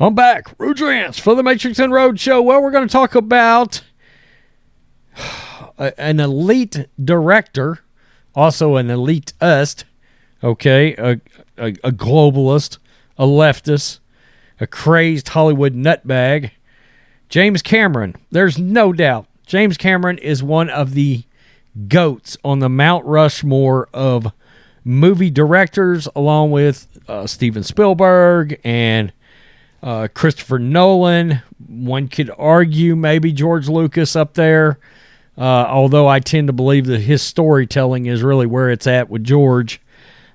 I'm back. Rhodes for the Matrixx and Rhodes show. Well, we're going to talk about an elite director, also an elitist, okay, a globalist, a leftist, a crazed Hollywood nutbag, James Cameron. There's no doubt James Cameron is one of the goats on the Mount Rushmore of movie directors, along with Steven Spielberg and Christopher Nolan. One could argue maybe George Lucas up there, although I tend to believe that his storytelling is really where it's at with George.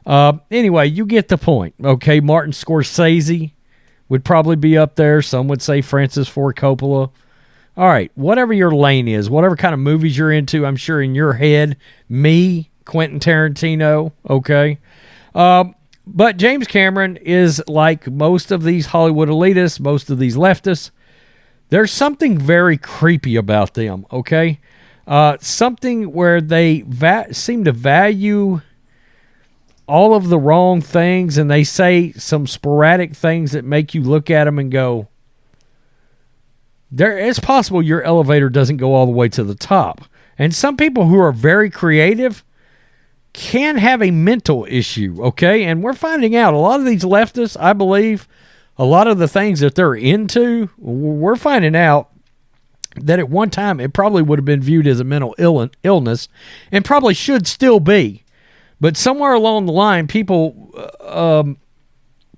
Anyway, you get the point. Okay, Martin Scorsese would probably be up there. Some would say Francis Ford Coppola. All right, whatever your lane is, whatever kind of movies you're into, I'm sure in your head, me, Quentin Tarantino, okay? But James Cameron is like most of these Hollywood elitists, most of these leftists. There's something very creepy about them, okay? Something where they seem to value all of the wrong things, and they say some sporadic things that make you look at them and go, it's possible your elevator doesn't go all the way to the top. And some people who are very creative can have a mental issue, okay? And we're finding out a lot of these leftists, I believe, a lot of the things that they're into, we're finding out that at one time it probably would have been viewed as a mental illness and probably should still be. But somewhere along the line, people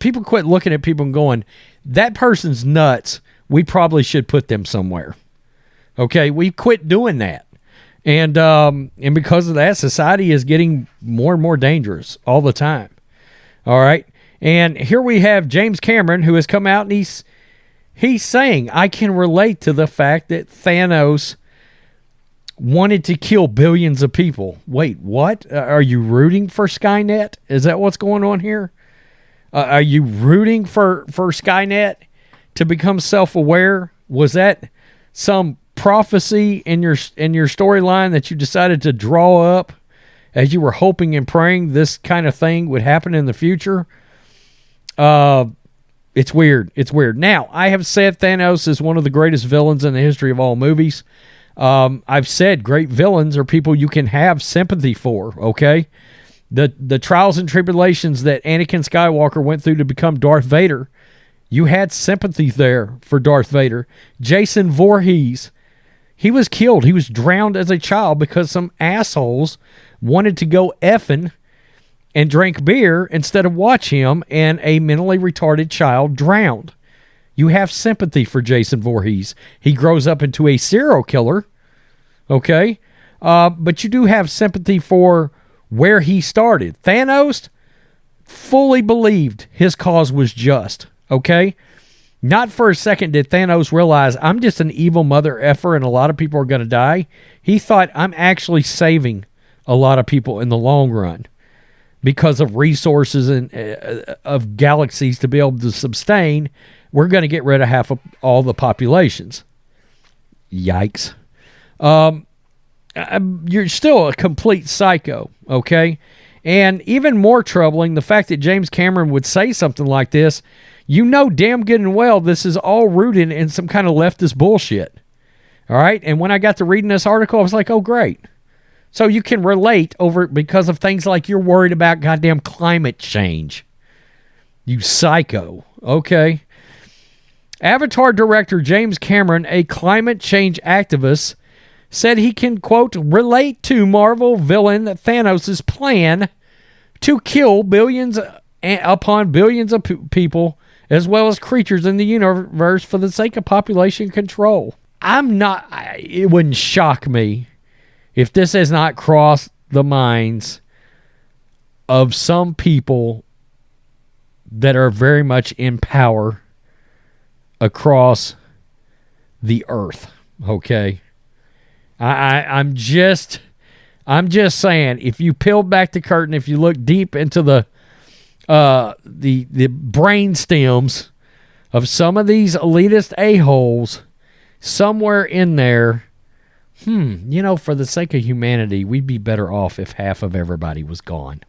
quit looking at people and going, that person's nuts. We probably should put them somewhere. Okay, we quit doing that. And because of that, society is getting more and more dangerous all the time. All right. And here we have James Cameron, who has come out and he's saying, I can relate to the fact that Thanos wanted to kill billions of people. Wait, what? Are you rooting for Skynet? Is that what's going on here? Are you rooting for Skynet to become self-aware? Was that some prophecy in your storyline that you decided to draw up as you were hoping and praying this kind of thing would happen in the future? It's weird. It's weird. Now, I have said Thanos is one of the greatest villains in the history of all movies. I've said great villains are people you can have sympathy for, okay? The trials and tribulations that Anakin Skywalker went through to become Darth Vader, you had sympathy there for Darth Vader. Jason Voorhees, he was killed. He was drowned as a child because some assholes wanted to go effing and drink beer instead of watch him, and a mentally retarded child drowned. You have sympathy for Jason Voorhees. He grows up into a serial killer, okay? But you do have sympathy for where he started. Thanos fully believed his cause was just, okay? Not for a second did Thanos realize, I'm just an evil mother effer and a lot of people are going to die. He thought, I'm actually saving a lot of people in the long run because of resources and of galaxies to be able to sustain. We're going to get rid of half of all the populations. Yikes. You're still a complete psycho, okay? And even more troubling, the fact that James Cameron would say something like this, you know damn good and well this is all rooted in some kind of leftist bullshit. All right? And when I got to reading this article, I was like, oh, great. So you can relate over because of things like you're worried about goddamn climate change. You psycho. Okay. Avatar director James Cameron, a climate change activist, said he can, quote, relate to Marvel villain Thanos' plan to kill billions upon billions of people as well as creatures in the universe for the sake of population control. It wouldn't shock me if this has not crossed the minds of some people that are very much in power across the earth, okay? I'm just saying, if you peel back the curtain, if you look deep into the brain stems of some of these elitist a-holes, somewhere in there, for the sake of humanity, we'd be better off if half of everybody was gone.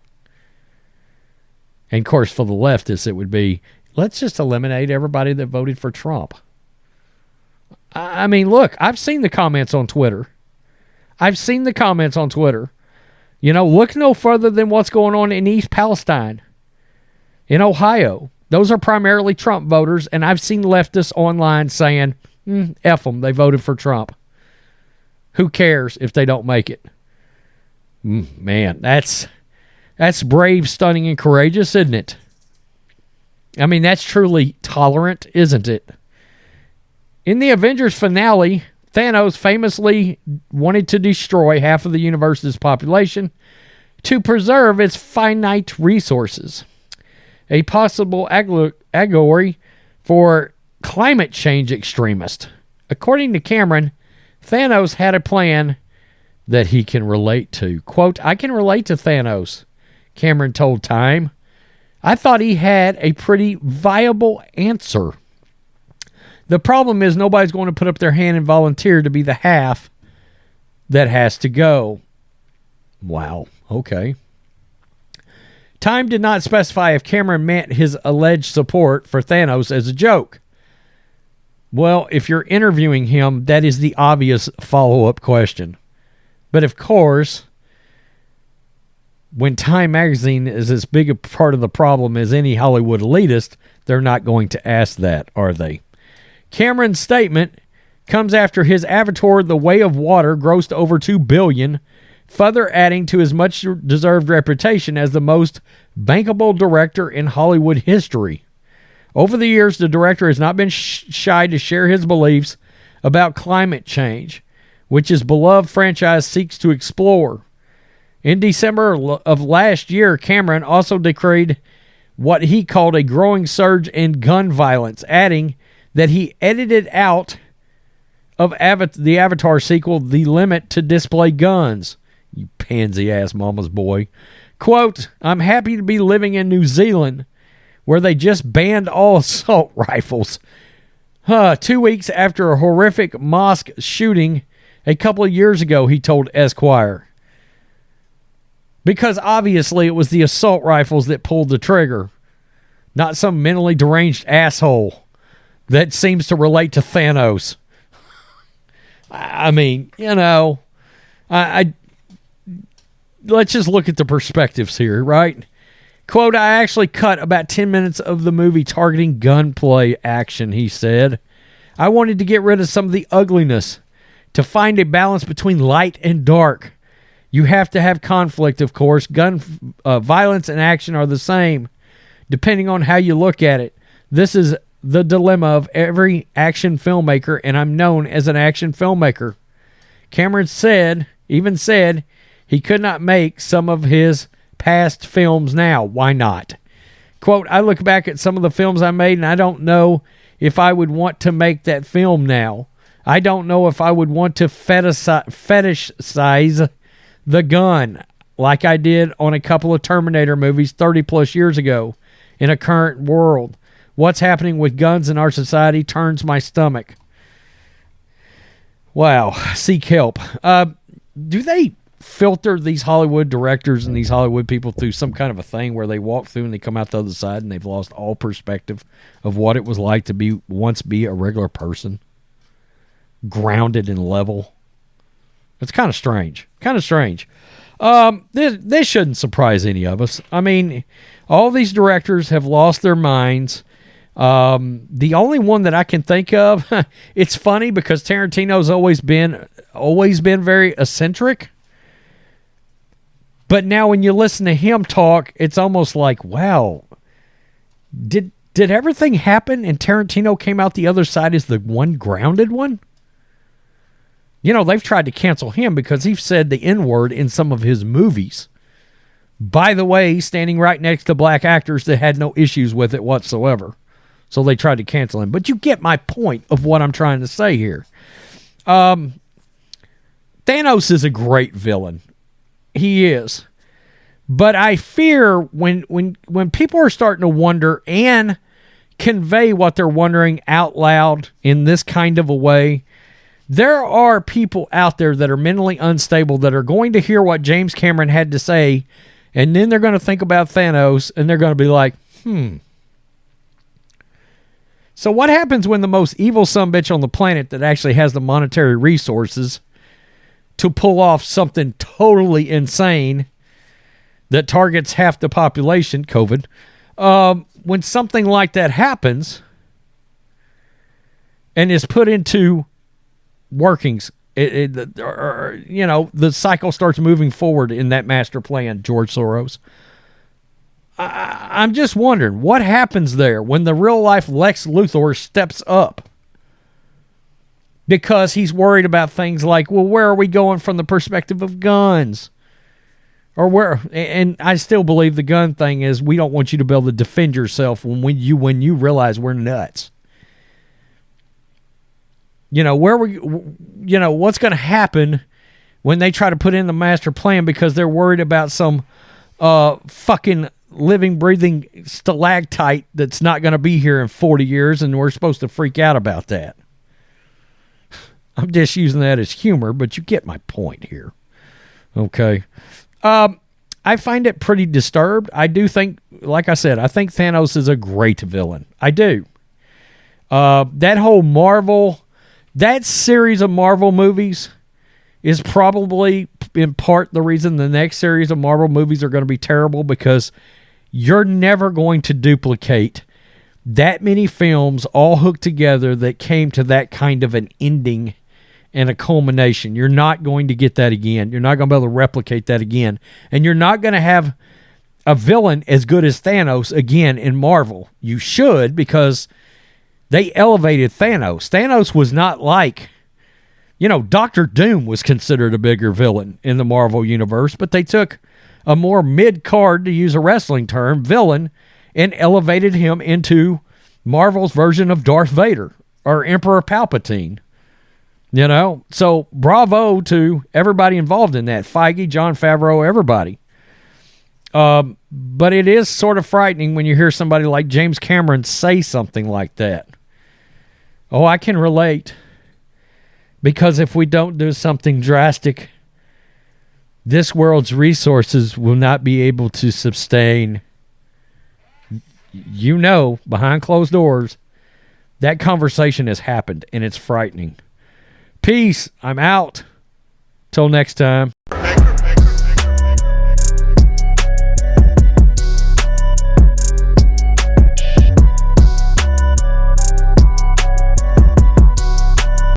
And of course, for the leftists, it would be let's just eliminate everybody that voted for Trump. I mean, look, I've seen the comments on Twitter. You know, look no further than what's going on in East Palestine, in Ohio. Those are primarily Trump voters, and I've seen leftists online saying, F them, they voted for Trump. Who cares if they don't make it? Man, that's brave, stunning, and courageous, isn't it? I mean, that's truly tolerant, isn't it? In the Avengers finale, Thanos famously wanted to destroy half of the universe's population to preserve its finite resources. A possible allegory for climate change extremist. According to Cameron, Thanos had a plan that he can relate to. Quote, I can relate to Thanos, Cameron told Time. I thought he had a pretty viable answer. The problem is nobody's going to put up their hand and volunteer to be the half that has to go. Wow. Okay. Time did not specify if Cameron meant his alleged support for Thanos as a joke. Well, if you're interviewing him, that is the obvious follow-up question. But of course, when Time magazine is as big a part of the problem as any Hollywood elitist, they're not going to ask that, are they? Cameron's statement comes after his Avatar: The Way of Water grossed over $2 billion, further adding to his much-deserved reputation as the most bankable director in Hollywood history. Over the years, the director has not been shy to share his beliefs about climate change, which his beloved franchise seeks to explore. In December of last year, Cameron also decreed what he called a growing surge in gun violence, adding that he edited out of the Avatar sequel the limit to display guns. You pansy-ass mama's boy. Quote, I'm happy to be living in New Zealand, where they just banned all assault rifles. 2 weeks after a horrific mosque shooting a couple of years ago, he told Esquire. Because obviously it was the assault rifles that pulled the trigger, not some mentally deranged asshole that seems to relate to Thanos. I mean, you know, let's just look at the perspectives here, right? Quote, I actually cut about 10 minutes of the movie targeting gunplay action, he said. I wanted to get rid of some of the ugliness, to find a balance between light and dark. You have to have conflict, of course. Gun violence and action are the same, depending on how you look at it. This is the dilemma of every action filmmaker, and I'm known as an action filmmaker. Cameron even said he could not make some of his past films now. Why not? Quote, I look back at some of the films I made, and I don't know if I would want to make that film now. I don't know if I would want to fetishize the gun like I did on a couple of Terminator movies 30 plus years ago in a current world. What's happening with guns in our society turns my stomach. Wow. Seek help. Do they filter these Hollywood directors and these Hollywood people through some kind of a thing where they walk through and they come out the other side and they've lost all perspective of what it was like to once be a regular person? Grounded and level. It's kind of strange. This shouldn't surprise any of us. I mean, all these directors have lost their minds. The only one that I can think of, it's funny because Tarantino's always been very eccentric. But now when you listen to him talk, it's almost like, wow, did everything happen and Tarantino came out the other side as the one grounded one? You know, they've tried to cancel him because he said the N-word in some of his movies. By the way, standing right next to black actors that had no issues with it whatsoever. So they tried to cancel him. But you get my point of what I'm trying to say here. Thanos is a great villain. He is. But I fear when people are starting to wonder and convey what they're wondering out loud in this kind of a way, there are people out there that are mentally unstable that are going to hear what James Cameron had to say, and then they're going to think about Thanos, and they're going to be like, So what happens when the most evil sumbitch on the planet that actually has the monetary resources to pull off something totally insane that targets half the population, COVID, when something like that happens and is put into workings, the cycle starts moving forward in that master plan, George Soros. I'm just wondering, what happens there when the real-life Lex Luthor steps up? Because he's worried about things like, well, where are we going from the perspective of guns? Or where? And I still believe the gun thing is we don't want you to be able to defend yourself when you realize we're nuts. What's going to happen when they try to put in the master plan because they're worried about some fucking living, breathing stalactite that's not going to be here in 40 years, and we're supposed to freak out about that. I'm just using that as humor, but you get my point here. Okay. I find it pretty disturbed. I do think, like I said, I think Thanos is a great villain. I do. That whole that series of Marvel movies is probably in part the reason the next series of Marvel movies are going to be terrible, because you're never going to duplicate that many films all hooked together that came to that kind of an ending and a culmination. You're not going to get that again. You're not going to be able to replicate that again. And you're not going to have a villain as good as Thanos again in Marvel. You should, because they elevated Thanos. Thanos was not like, Doctor Doom was considered a bigger villain in the Marvel universe, but they took a more mid-card, to use a wrestling term, villain and elevated him into Marvel's version of Darth Vader or Emperor Palpatine. So bravo to everybody involved in that. Feige, Jon Favreau, everybody. But it is sort of frightening when you hear somebody like James Cameron say something like that. Oh, I can relate. Because if we don't do something drastic, this world's resources will not be able to sustain, behind closed doors. That conversation has happened, and it's frightening. Peace. I'm out. Till next time.